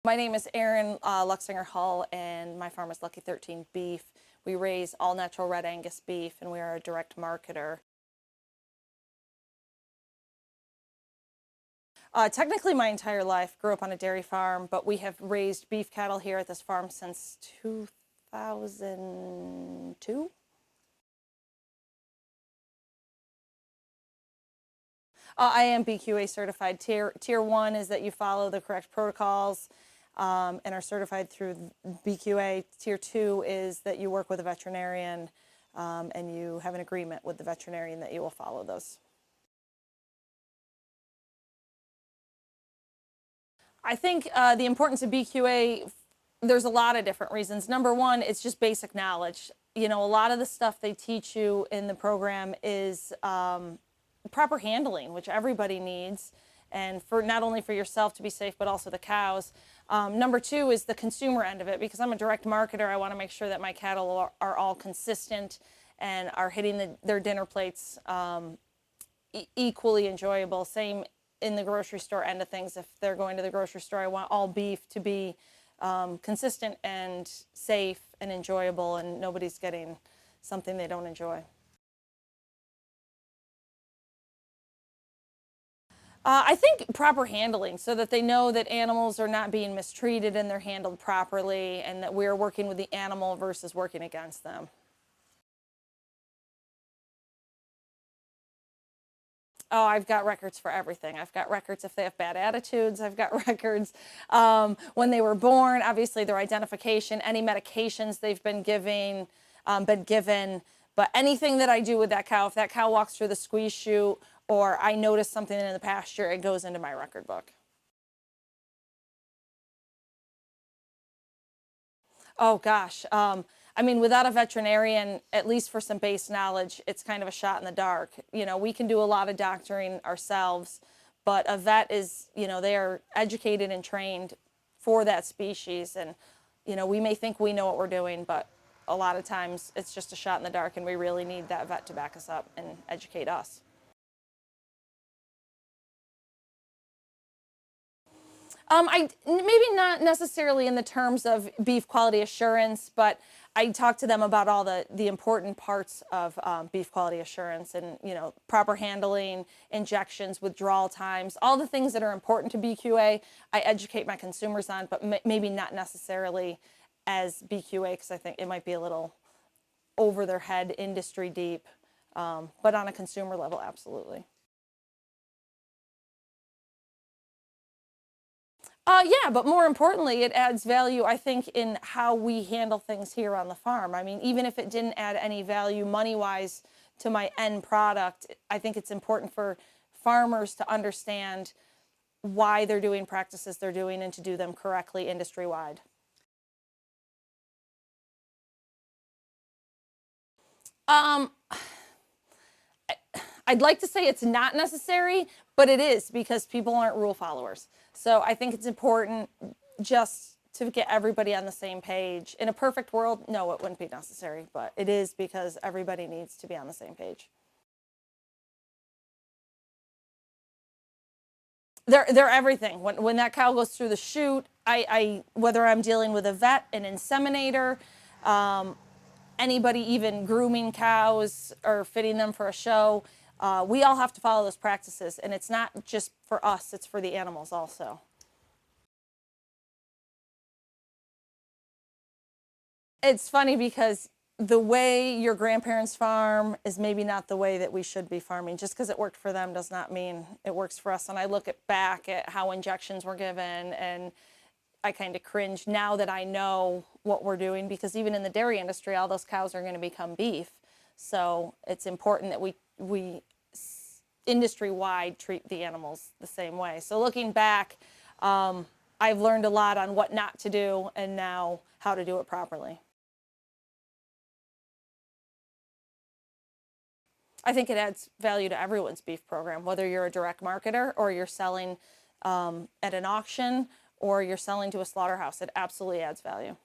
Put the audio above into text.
My name is Erin Hull, and my farm is Lucky 13 Beef. We raise all natural red Angus beef, and we are a direct marketer. Technically my entire life, grew up on a dairy farm, but we have raised beef cattle here at this farm since 2002. I am BQA certified. Tier 1 is that you follow the correct protocols and are certified through BQA. Tier 2 is that you work with a veterinarian and you have an agreement with the veterinarian that you will follow those. I think the importance of BQA, there's a lot of different reasons. Number one, it's just basic knowledge. You know, a lot of the stuff they teach you in the program is proper handling, which everybody needs, and for not only for yourself to be safe, but also the cows. Number two is the consumer end of it. Because I'm a direct marketer, I want to make sure that my cattle are all consistent and are hitting their dinner plates equally enjoyable. Same in the grocery store end of things. If they're going to the grocery store, I want all beef to be consistent and safe and enjoyable, and nobody's getting something they don't enjoy. I think proper handling, so that they know that animals are not being mistreated and they're handled properly, and that we're working with the animal versus working against them. Oh, I've got records for everything. I've got records if they have bad attitudes. I've got records when they were born, obviously their identification, any medications they've been given. But anything that I do with that cow, if that cow walks through the squeeze chute or I notice something in the pasture, it goes into my record book. Oh gosh. I mean, without a veterinarian, at least for some base knowledge, it's kind of a shot in the dark. You know, we can do a lot of doctoring ourselves, but a vet is, you know, they are educated and trained for that species. And, you know, we may think we know what we're doing, but a lot of times it's just a shot in the dark, and we really need that vet to back us up and educate us. Maybe not necessarily in the terms of beef quality assurance, but I talk to them about all the important parts of beef quality assurance, and, you know, proper handling, injections, withdrawal times, all the things that are important to BQA. I educate my consumers on, but maybe not necessarily as BQA, because I think it might be a little over their head, industry deep, but on a consumer level, absolutely. Yeah, but more importantly, it adds value, I think, in how we handle things here on the farm. I mean, even if it didn't add any value money-wise to my end product, I think it's important for farmers to understand why they're doing practices they're doing and to do them correctly industry-wide. I'd like to say it's not necessary, but it is, because people aren't rule followers. So I think it's important just to get everybody on the same page. In a perfect world, no, it wouldn't be necessary, but it is, because everybody needs to be on the same page. They're everything. When that cow goes through the chute, whether I'm dealing with a vet, an inseminator, anybody even grooming cows or fitting them for a show, we all have to follow those practices. And it's not just for us, it's for the animals also. It's funny, because the way your grandparents farm is maybe not the way that we should be farming. Just because it worked for them does not mean it works for us. And I look back at how injections were given, and I kind of cringe now that I know what we're doing, because even in the dairy industry, all those cows are going to become beef. So it's important that we industry-wide treat the animals the same way. So looking back, I've learned a lot on what not to do, and now how to do it properly. I think it adds value to everyone's beef program, whether you're a direct marketer or you're selling at an auction or you're selling to a slaughterhouse. It absolutely adds value.